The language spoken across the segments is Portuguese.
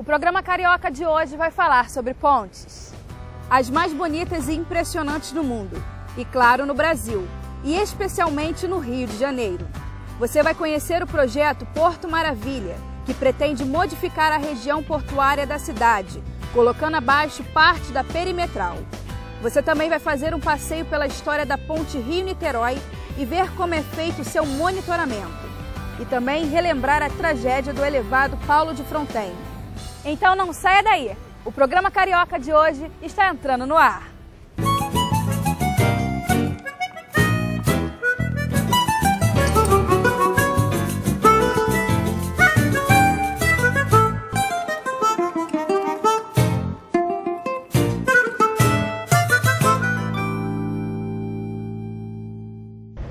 O programa Carioca de hoje vai falar sobre pontes. As mais bonitas e impressionantes do mundo. E claro, no Brasil. E especialmente no Rio de Janeiro. Você vai conhecer o projeto Porto Maravilha, que pretende modificar a região portuária da cidade, colocando abaixo parte da perimetral. Você também vai fazer um passeio pela história da ponte Rio-Niterói e ver como é feito o seu monitoramento. E também relembrar a tragédia do elevado Paulo de Fronten. Então não saia daí! O programa Carioca de hoje está entrando no ar.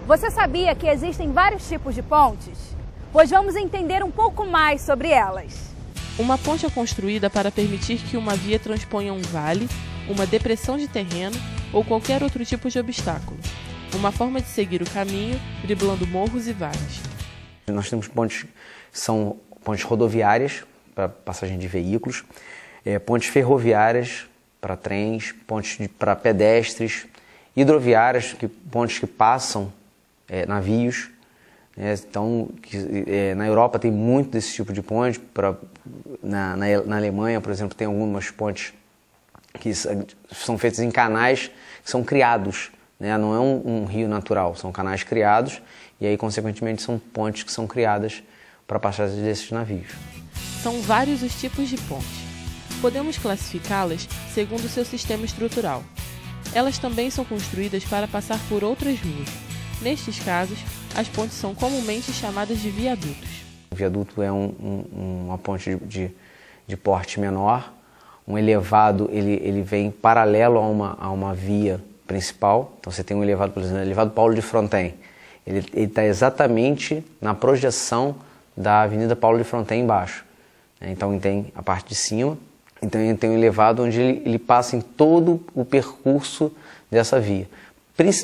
Você sabia que existem vários tipos de pontes? Pois vamos entender um pouco mais sobre elas. Uma ponte é construída para permitir que uma via transponha um vale, uma depressão de terreno ou qualquer outro tipo de obstáculo. Uma forma de seguir o caminho, driblando morros e vales. Nós temos pontes que são pontes rodoviárias para passagem de veículos, pontes ferroviárias para trens, pontes para pedestres, hidroviárias, pontes que passam navios. Então, na Europa tem muito desse tipo de ponte. Na Alemanha, por exemplo, tem algumas pontes que são feitas em canais que são criados, né? Não é um rio natural, são canais criados e aí, consequentemente, são pontes que são criadas para a passagem desses navios. São vários os tipos de ponte. Podemos classificá-las segundo o seu sistema estrutural. Elas também são construídas para passar por outras ruas. Nestes casos, as pontes são comumente chamadas de viadutos. O viaduto é uma ponte de porte menor. Um elevado ele vem paralelo a uma via principal. Então você tem um elevado, por exemplo, o elevado Paulo de Fronten. Ele está exatamente na projeção da Avenida Paulo de Fronten embaixo. Então tem a parte de cima, então ele tem um elevado onde ele passa em todo o percurso dessa via.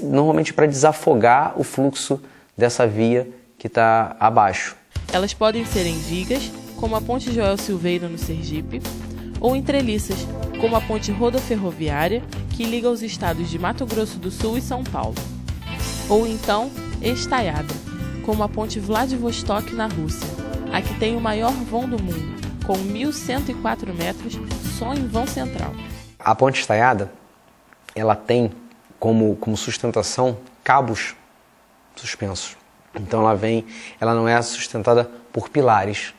Normalmente para desafogar o fluxo dessa via que está abaixo. Elas podem ser em vigas, como a Ponte Joel Silveira no Sergipe, ou em treliças, como a Ponte Rodoferroviária, que liga os estados de Mato Grosso do Sul e São Paulo. Ou então, estaiada, como a Ponte Vladivostok na Rússia, a que tem o maior vão do mundo, com 1.104 metros só em vão central. A ponte estaiada, ela tem como sustentação cabos suspensos. Então ela não é sustentada por pilares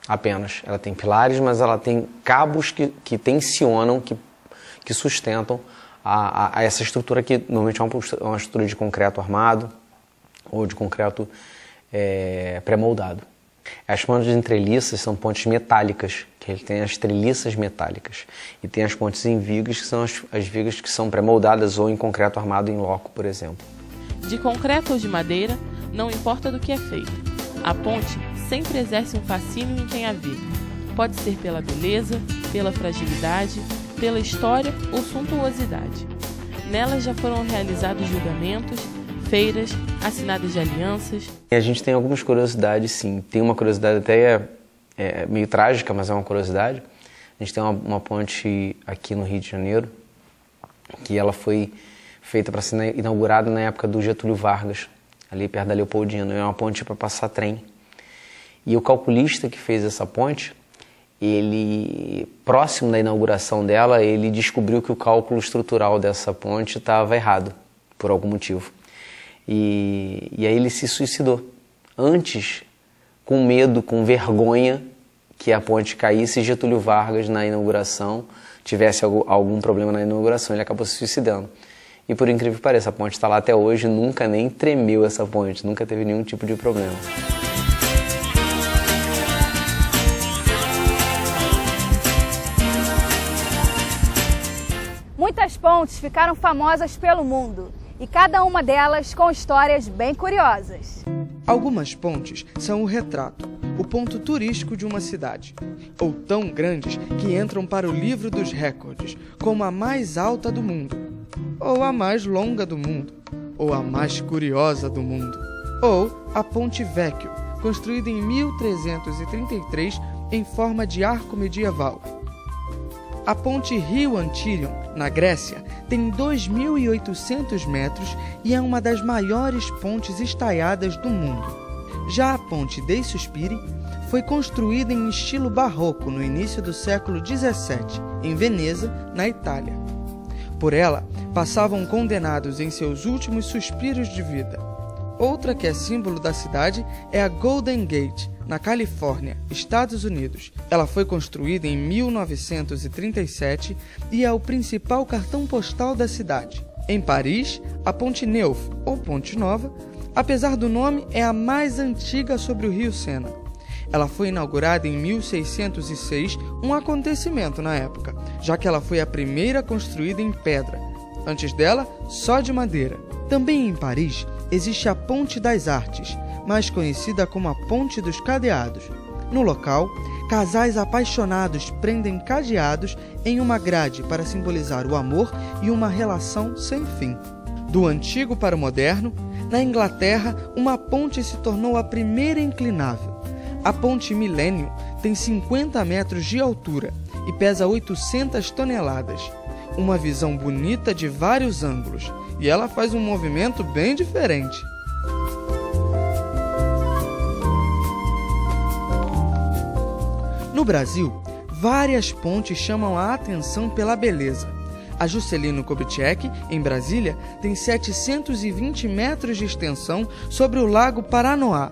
apenas. Ela tem pilares, mas ela tem cabos que tensionam, que sustentam a essa estrutura que normalmente é uma estrutura de concreto armado ou de concreto pré-moldado. As pontes em treliças são pontes metálicas, que ele tem as treliças metálicas. E tem as pontes em vigas, que são as vigas que são pré-moldadas ou em concreto armado em loco, por exemplo. De concreto ou de madeira, não importa do que é feito. A ponte sempre exerce um fascínio em quem a vê. Pode ser pela beleza, pela fragilidade, pela história ou suntuosidade. Nelas já foram realizados julgamentos, feiras, assinadas de alianças. A gente tem algumas curiosidades, sim. Tem uma curiosidade até meio trágica, mas é uma curiosidade. A gente tem uma ponte aqui no Rio de Janeiro, que ela foi feita para ser inaugurada na época do Getúlio Vargas, ali perto da Leopoldina. É uma ponte para passar trem. E o calculista que fez essa ponte, próximo da inauguração dela, ele descobriu que o cálculo estrutural dessa ponte estava errado, por algum motivo. E aí ele se suicidou. Antes, com medo, com vergonha que a ponte caísse e Getúlio Vargas, na inauguração, tivesse algum problema na inauguração, ele acabou se suicidando. E por incrível que pareça, a ponte está lá até hoje, nunca nem tremeu essa ponte, nunca teve nenhum tipo de problema. Muitas pontes ficaram famosas pelo mundo. E cada uma delas com histórias bem curiosas. Algumas pontes são o retrato, o ponto turístico de uma cidade, ou tão grandes que entram para o livro dos recordes, como a mais alta do mundo, ou a mais longa do mundo, ou a mais curiosa do mundo, ou a Ponte Vecchio, construída em 1333 em forma de arco medieval. A ponte Rio Antírion, na Grécia, tem 2.800 metros e é uma das maiores pontes estaiadas do mundo. Já a ponte dei Suspiri foi construída em estilo barroco no início do século XVII, em Veneza, na Itália. Por ela, passavam condenados em seus últimos suspiros de vida. Outra que é símbolo da cidade é a Golden Gate, na Califórnia, Estados Unidos. Ela foi construída em 1937 e é o principal cartão postal da cidade. Em Paris, a Ponte Neuf, ou Ponte Nova, apesar do nome, é a mais antiga sobre o rio Sena. Ela foi inaugurada em 1606, um acontecimento na época, já que ela foi a primeira construída em pedra. Antes dela, só de madeira. Também em Paris, existe a Ponte das Artes, mais conhecida como a Ponte dos Cadeados. No local, casais apaixonados prendem cadeados em uma grade para simbolizar o amor e uma relação sem fim. Do antigo para o moderno, na Inglaterra, uma ponte se tornou a primeira inclinável. A Ponte Millennium tem 50 metros de altura e pesa 800 toneladas. Uma visão bonita de vários ângulos, e ela faz um movimento bem diferente. No Brasil, várias pontes chamam a atenção pela beleza. A Juscelino Kubitschek, em Brasília, tem 720 metros de extensão sobre o Lago Paranoá.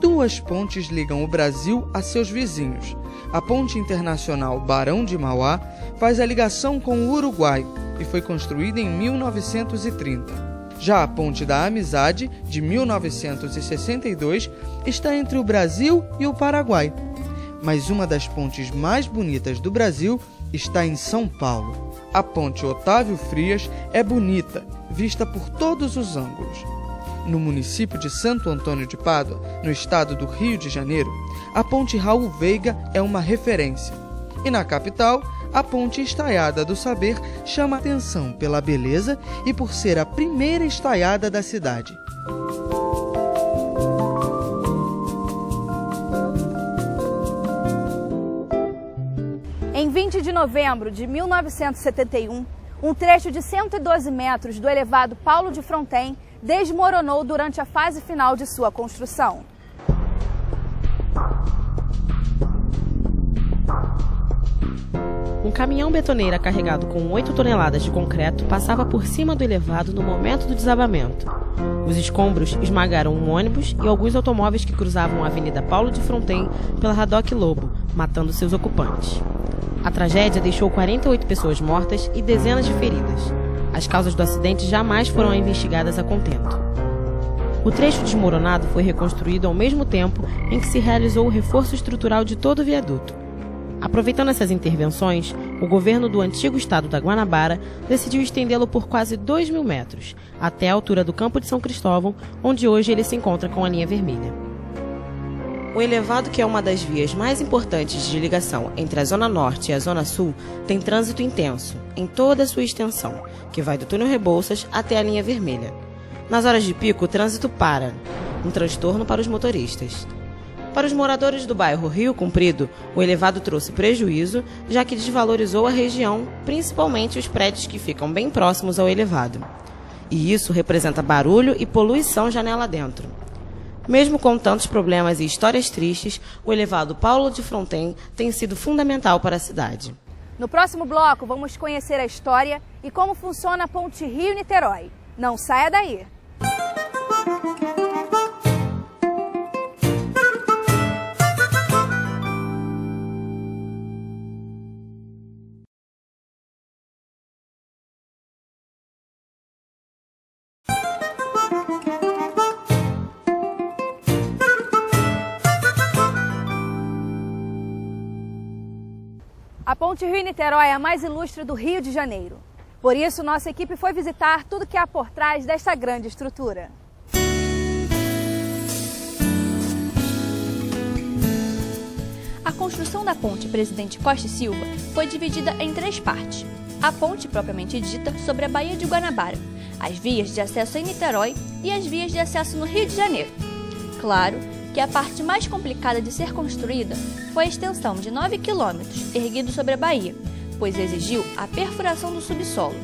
Duas pontes ligam o Brasil a seus vizinhos. A Ponte Internacional Barão de Mauá faz a ligação com o Uruguai e foi construída em 1930. Já a Ponte da Amizade, de 1962, está entre o Brasil e o Paraguai. Mas uma das pontes mais bonitas do Brasil está em São Paulo. A Ponte Otávio Frias é bonita, vista por todos os ângulos. No município de Santo Antônio de Pádua, no estado do Rio de Janeiro, a Ponte Raul Veiga é uma referência. E na capital, a Ponte Estaiada do Saber chama atenção pela beleza e por ser a primeira estaiada da cidade. Em 20 de novembro de 1971, um trecho de 112 metros do elevado Paulo de Fronten desmoronou durante a fase final de sua construção. Um caminhão betoneira carregado com 8 toneladas de concreto passava por cima do elevado no momento do desabamento. Os escombros esmagaram um ônibus e alguns automóveis que cruzavam a Avenida Paulo de Fronten pela Haddock Lobo, matando seus ocupantes. A tragédia deixou 48 pessoas mortas e dezenas de feridas. As causas do acidente jamais foram investigadas a contento. O trecho desmoronado foi reconstruído ao mesmo tempo em que se realizou o reforço estrutural de todo o viaduto. Aproveitando essas intervenções, o governo do antigo estado da Guanabara decidiu estendê-lo por quase 2.000 metros, até a altura do Campo de São Cristóvão, onde hoje ele se encontra com a linha vermelha. O elevado, que é uma das vias mais importantes de ligação entre a Zona Norte e a Zona Sul, tem trânsito intenso, em toda a sua extensão, que vai do túnel Rebouças até a linha vermelha. Nas horas de pico, o trânsito para, um transtorno para os motoristas. Para os moradores do bairro Rio Comprido, o elevado trouxe prejuízo, já que desvalorizou a região, principalmente os prédios que ficam bem próximos ao elevado. E isso representa barulho e poluição janela dentro. Mesmo com tantos problemas e histórias tristes, o elevado Paulo de Fronten tem sido fundamental para a cidade. No próximo bloco, vamos conhecer a história e como funciona a Ponte Rio-Niterói. Não saia daí! A Ponte Rio-Niterói é a mais ilustre do Rio de Janeiro. Por isso, nossa equipe foi visitar tudo que há por trás desta grande estrutura. A construção da ponte Presidente Costa e Silva foi dividida em 3 partes. A ponte propriamente dita sobre a Baía de Guanabara, as vias de acesso em Niterói e as vias de acesso no Rio de Janeiro. Claro que a parte mais complicada de ser construída foi a extensão de 9 quilômetros erguido sobre a baía, pois exigiu a perfuração do subsolo.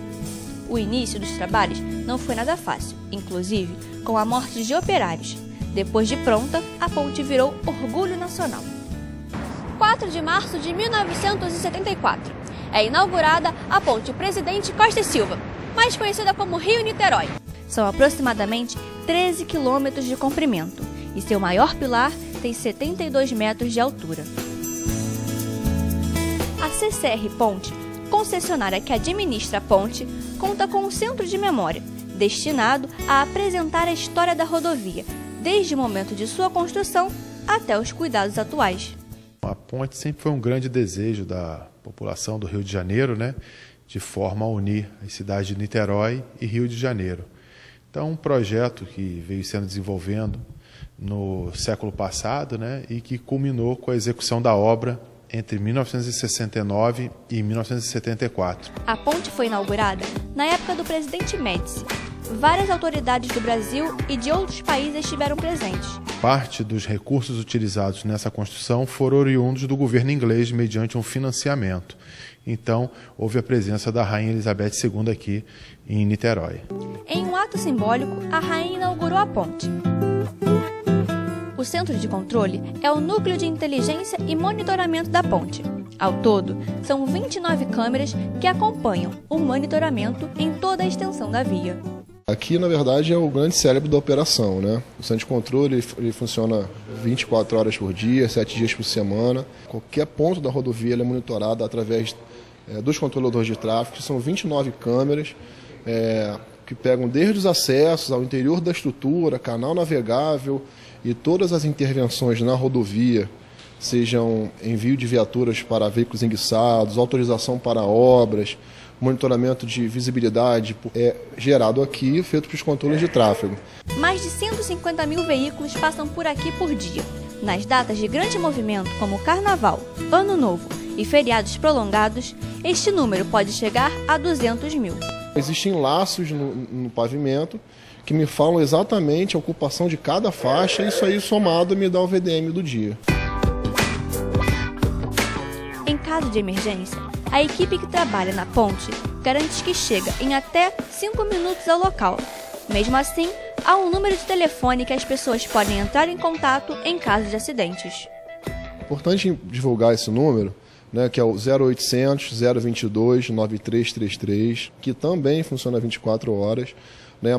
O início dos trabalhos não foi nada fácil, inclusive com a morte de operários. Depois de pronta, a ponte virou orgulho nacional. 4 de março de 1974. É inaugurada a ponte Presidente Costa e Silva, mais conhecida como Rio-Niterói. São aproximadamente 13 quilômetros de comprimento e seu maior pilar tem 72 metros de altura. A CCR Ponte, concessionária que administra a ponte, conta com um centro de memória, destinado a apresentar a história da rodovia, desde o momento de sua construção até os cuidados atuais. A ponte sempre foi um grande desejo da população do Rio de Janeiro, de forma a unir as cidades de Niterói e Rio de Janeiro. Então, um projeto que veio sendo desenvolvendo no século passado, e que culminou com a execução da obra entre 1969 e 1974. A ponte foi inaugurada na época do presidente Médici. Várias autoridades do Brasil e de outros países estiveram presentes. Parte dos recursos utilizados nessa construção foram oriundos do governo inglês mediante um financiamento. Então, houve a presença da Rainha Elizabeth II aqui em Niterói. Em um ato simbólico, a rainha inaugurou a ponte. O centro de controle é o núcleo de inteligência e monitoramento da ponte. Ao todo, são 29 câmeras que acompanham o monitoramento em toda a extensão da via. Aqui, na verdade, é o grande cérebro da operação, O centro de controle ele funciona 24 horas por dia, 7 dias por semana. Qualquer ponto da rodovia é monitorado através dos controladores de tráfego, que são 29 câmeras, que pegam desde os acessos ao interior da estrutura, canal navegável e todas as intervenções na rodovia, sejam envio de viaturas para veículos enguiçados, autorização para obras, monitoramento de visibilidade é gerado aqui, feito pelos controles de tráfego. Mais de 150 mil veículos passam por aqui por dia. Nas datas de grande movimento, como Carnaval, Ano Novo e feriados prolongados, este número pode chegar a 200 mil. Existem laços no pavimento que me falam exatamente a ocupação de cada faixa, e isso aí somado me dá o VDM do dia. Em caso de emergência, a equipe que trabalha na ponte garante que chega em até 5 minutos ao local. Mesmo assim, há um número de telefone que as pessoas podem entrar em contato em caso de acidentes. É importante divulgar esse número, que é o 0800 022 9333, que também funciona 24 horas.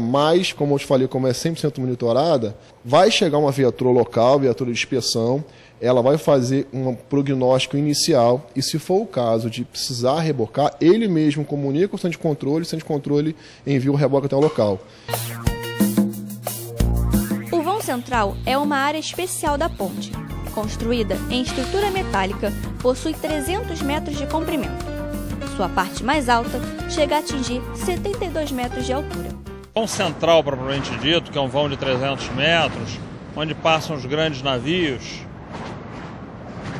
Mas, como eu te falei, como é 100% monitorada, vai chegar uma viatura local, viatura de inspeção, ela vai fazer um prognóstico inicial e, se for o caso de precisar rebocar, ele mesmo comunica o centro de controle envia o reboque até o local. O vão central é uma área especial da ponte. Construída em estrutura metálica, possui 300 metros de comprimento. Sua parte mais alta chega a atingir 72 metros de altura. O vão central, propriamente dito, que é um vão de 300 metros, onde passam os grandes navios,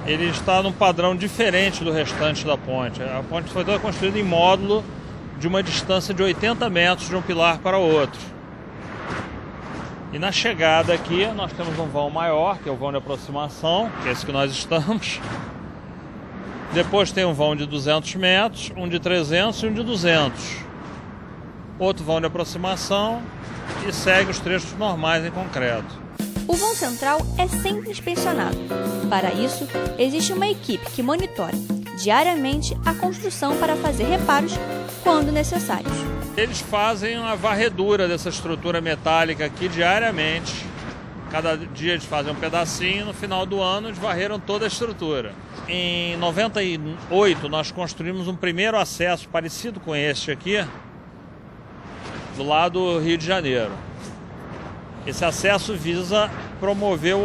ele está num padrão diferente do restante da ponte. A ponte foi toda construída em módulo de uma distância de 80 metros de um pilar para o outro. E na chegada aqui nós temos um vão maior, que é o vão de aproximação, que é esse que nós estamos. Depois tem um vão de 200 metros, um de 300 e um de 200. Outro vão de aproximação e segue os trechos normais em concreto. O vão central é sempre inspecionado. Para isso, existe uma equipe que monitora diariamente a construção para fazer reparos quando necessários. Eles fazem a varredura dessa estrutura metálica aqui diariamente. Cada dia eles fazem um pedacinho, no final do ano eles varreram toda a estrutura. Em 98 nós construímos um primeiro acesso parecido com este aqui, do lado do Rio de Janeiro. Esse acesso visa promover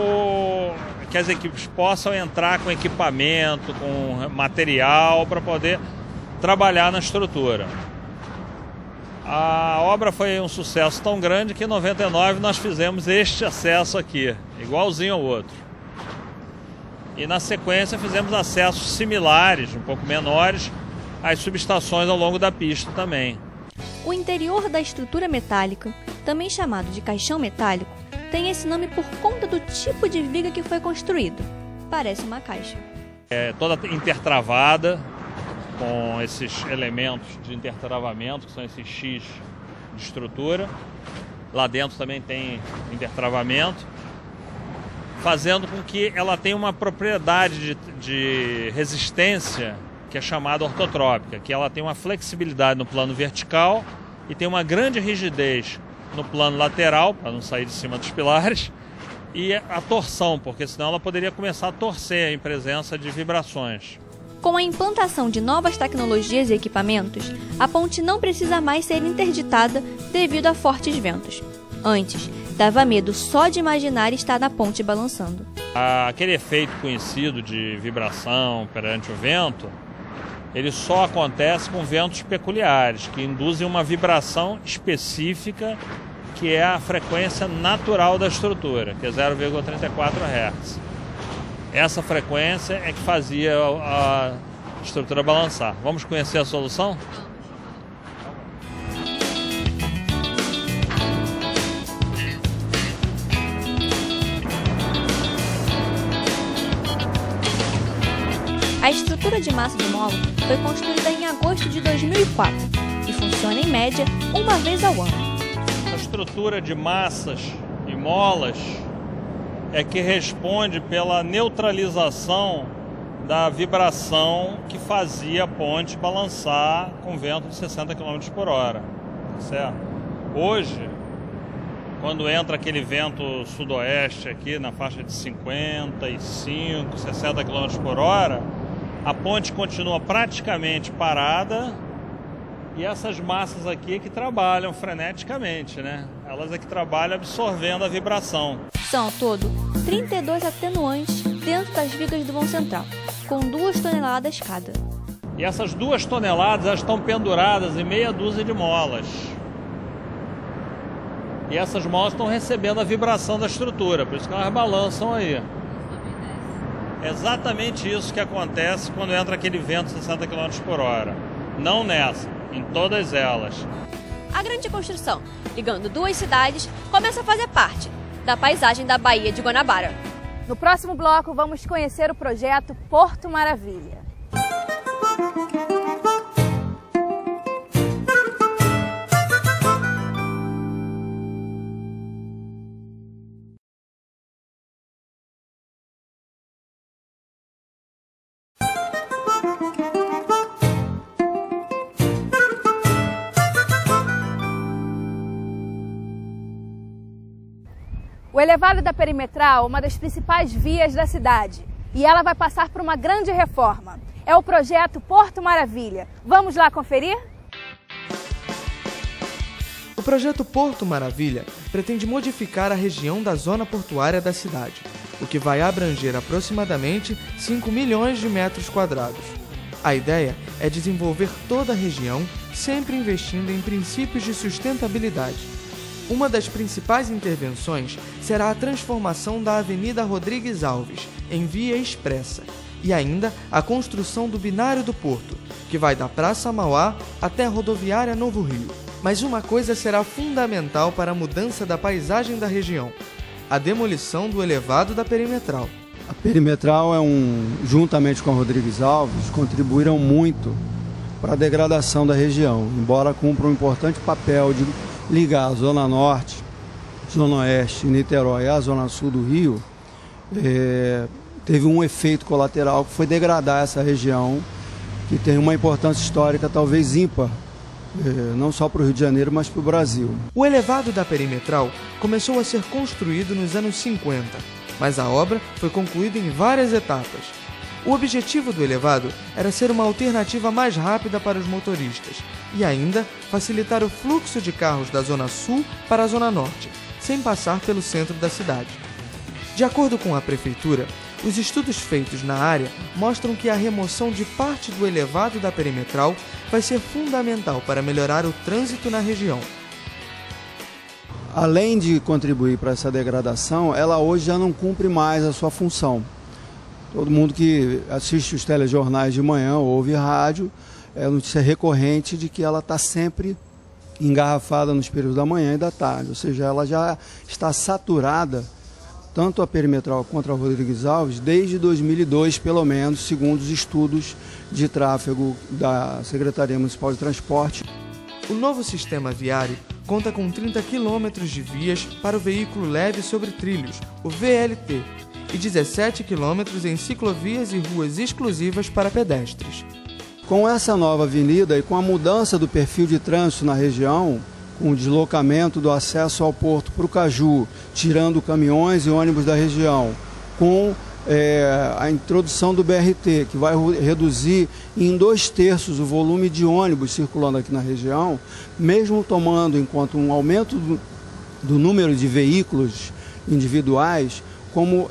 que as equipes possam entrar com equipamento, com material, para poder trabalhar na estrutura. A obra foi um sucesso tão grande que em 99 nós fizemos este acesso aqui, igualzinho ao outro. E na sequência fizemos acessos similares, um pouco menores, às subestações ao longo da pista também. O interior da estrutura metálica, também chamado de caixão metálico, tem esse nome por conta do tipo de viga que foi construído. Parece uma caixa. É toda intertravada, com esses elementos de intertravamento, que são esses X de estrutura. Lá dentro também tem intertravamento, fazendo com que ela tenha uma propriedade de resistência que é chamada ortotrópica, que ela tem uma flexibilidade no plano vertical e tem uma grande rigidez no plano lateral, para não sair de cima dos pilares, e a torção, porque senão ela poderia começar a torcer em presença de vibrações. Com a implantação de novas tecnologias e equipamentos, a ponte não precisa mais ser interditada devido a fortes ventos. Antes, dava medo só de imaginar estar na ponte balançando. Aquele efeito conhecido de vibração perante o vento, ele só acontece com ventos peculiares, que induzem uma vibração específica, que é a frequência natural da estrutura, que é 0,34 Hz. Essa frequência é que fazia a estrutura balançar. Vamos conhecer a solução? A estrutura de massa de mola foi construída em agosto de 2004 e funciona em média uma vez ao ano. A estrutura de massas e molas é que responde pela neutralização da vibração que fazia a ponte balançar com vento de 60 km por hora. Certo? Hoje, quando entra aquele vento sudoeste aqui na faixa de 55, 60 km por hora, a ponte continua praticamente parada e essas massas aqui é que trabalham freneticamente, né? Elas é que trabalham absorvendo a vibração. São ao todo 32 atenuantes dentro das vigas do vão central, com 2 toneladas cada. E essas 2 toneladas elas estão penduradas em meia dúzia de molas. E essas molas estão recebendo a vibração da estrutura, por isso que elas balançam aí. É exatamente isso que acontece quando entra aquele vento 60 km por hora. Não nessa, em todas elas. A grande construção, ligando 2 cidades, começa a fazer parte da paisagem da Baía de Guanabara. No próximo bloco, vamos conhecer o projeto Porto Maravilha. O elevado da Perimetral é uma das principais vias da cidade e ela vai passar por uma grande reforma. É o projeto Porto Maravilha. Vamos lá conferir? O projeto Porto Maravilha pretende modificar a região da zona portuária da cidade, o que vai abranger aproximadamente 5 milhões de metros quadrados. A ideia é desenvolver toda a região, sempre investindo em princípios de sustentabilidade. Uma das principais intervenções será a transformação da Avenida Rodrigues Alves em via expressa e ainda a construção do binário do Porto, que vai da Praça Mauá até a rodoviária Novo Rio. Mas uma coisa será fundamental para a mudança da paisagem da região: a demolição do elevado da Perimetral. A Perimetral juntamente com a Rodrigues Alves, contribuíram muito para a degradação da região, embora cumpra um importante papel de ligar a Zona Norte, Zona Oeste, Niterói à Zona Sul do Rio, teve um efeito colateral que foi degradar essa região, que tem uma importância histórica talvez ímpar, não só para o Rio de Janeiro, mas para o Brasil. O elevado da Perimetral começou a ser construído nos anos 50, mas a obra foi concluída em várias etapas. O objetivo do elevado era ser uma alternativa mais rápida para os motoristas e ainda facilitar o fluxo de carros da Zona Sul para a Zona Norte, sem passar pelo centro da cidade. De acordo com a Prefeitura, os estudos feitos na área mostram que a remoção de parte do elevado da Perimetral vai ser fundamental para melhorar o trânsito na região. Além de contribuir para essa degradação, ela hoje já não cumpre mais a sua função. Todo mundo que assiste os telejornais de manhã ou ouve rádio, é notícia recorrente de que ela está sempre engarrafada nos períodos da manhã e da tarde, ou seja, ela já está saturada, tanto a perimetral quanto a Rodrigues Alves, desde 2002, pelo menos, segundo os estudos de tráfego da Secretaria Municipal de Transporte. O novo sistema viário conta com 30 quilômetros de vias para o veículo leve sobre trilhos, o VLT, e 17 quilômetros em ciclovias e ruas exclusivas para pedestres. Com essa nova avenida e com a mudança do perfil de trânsito na região, com o deslocamento do acesso ao Porto para o Caju, tirando caminhões e ônibus da região, com a introdução do BRT, que vai reduzir em 2/3 o volume de ônibus circulando aqui na região, mesmo tomando em conta um aumento do número de veículos individuais, como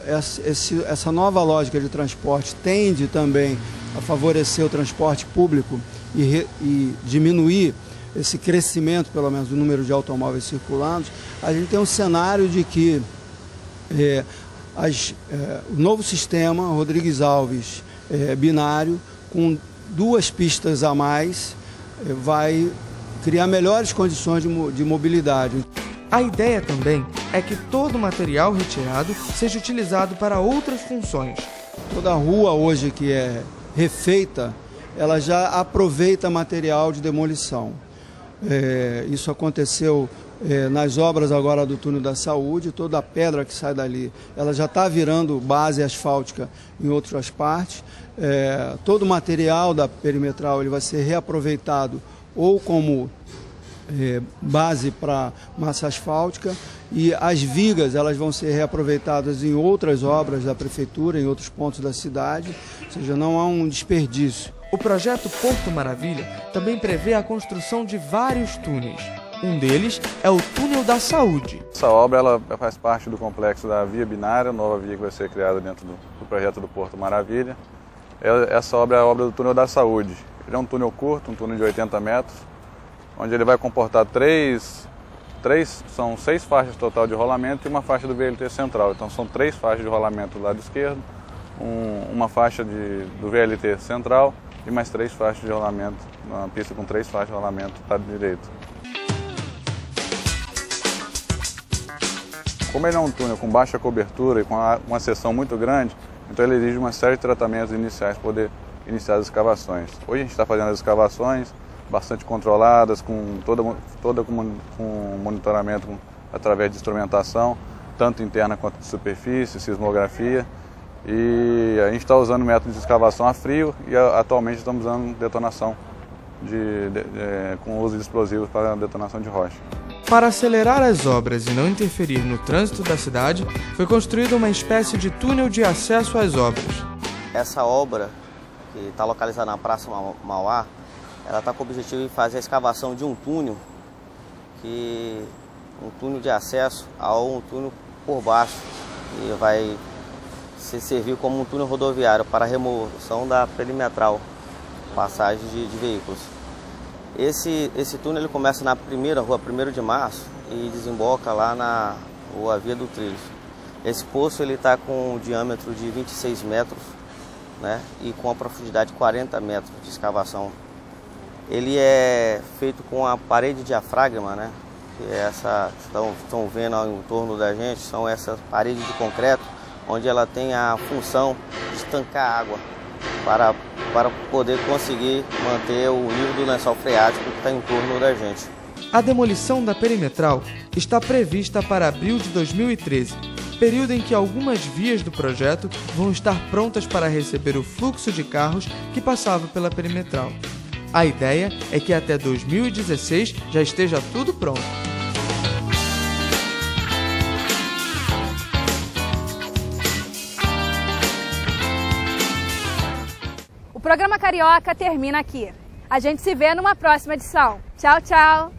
essa nova lógica de transporte tende também a favorecer o transporte público e diminuir esse crescimento, pelo menos, do número de automóveis circulando, a gente tem um cenário de que o novo sistema Rodrigues Alves binário, com 2 pistas a mais, vai criar melhores condições de mobilidade. A ideia também é que todo o material retirado seja utilizado para outras funções. Toda a rua hoje que é refeita, ela já aproveita material de demolição. Isso aconteceu nas obras agora do Túnel da Saúde. Toda a pedra que sai dali, ela já está virando base asfáltica em outras partes. Todo o material da perimetral ele vai ser reaproveitado ou como base para massa asfáltica, e as vigas elas vão ser reaproveitadas em outras obras da prefeitura, em outros pontos da cidade, ou seja, não há um desperdício. O projeto Porto Maravilha também prevê a construção de vários túneis. Um deles é o Túnel da Saúde. Essa obra ela faz parte do complexo da via binária, nova via que vai ser criada dentro do projeto do Porto Maravilha. Essa obra é a obra do Túnel da Saúde. Ele é um túnel curto, um túnel de 80 metros, onde ele vai comportar são 6 faixas total de rolamento e uma faixa do VLT central. Então são 3 faixas de rolamento do lado esquerdo, uma faixa do VLT central e mais 3 faixas de rolamento, uma pista com 3 faixas de rolamento do lado direito. Como ele é um túnel com baixa cobertura e com uma seção muito grande, então ele exige uma série de tratamentos iniciais para poder iniciar as escavações. Hoje a gente está fazendo as escavações bastante controladas, com monitoramento através de instrumentação, tanto interna quanto de superfície, sismografia. E a gente está usando método de escavação a frio e atualmente estamos usando detonação com uso de explosivos para detonação de rocha. Para acelerar as obras e não interferir no trânsito da cidade, foi construída uma espécie de túnel de acesso às obras. Essa obra, que está localizada na Praça Mauá, ela está com o objetivo de fazer a escavação de um túnel de acesso a um túnel por baixo, e vai servir como um túnel rodoviário para a remoção da perimetral, passagem de veículos. Esse túnel ele começa na rua 1º de Março e desemboca lá na rua Via do Trilho. Esse poço está com um diâmetro de 26 metros, né, e com a profundidade de 40 metros de escavação. Ele é feito com a parede de diafragma, né, que é essa que estão vendo em torno da gente, são essa parede de concreto, onde ela tem a função de estancar água para poder conseguir manter o nível do lençol freático que está em torno da gente. A demolição da perimetral está prevista para abril de 2013, período em que algumas vias do projeto vão estar prontas para receber o fluxo de carros que passava pela perimetral. A ideia é que até 2016 já esteja tudo pronto. O programa Carioca termina aqui. A gente se vê numa próxima edição. Tchau, tchau!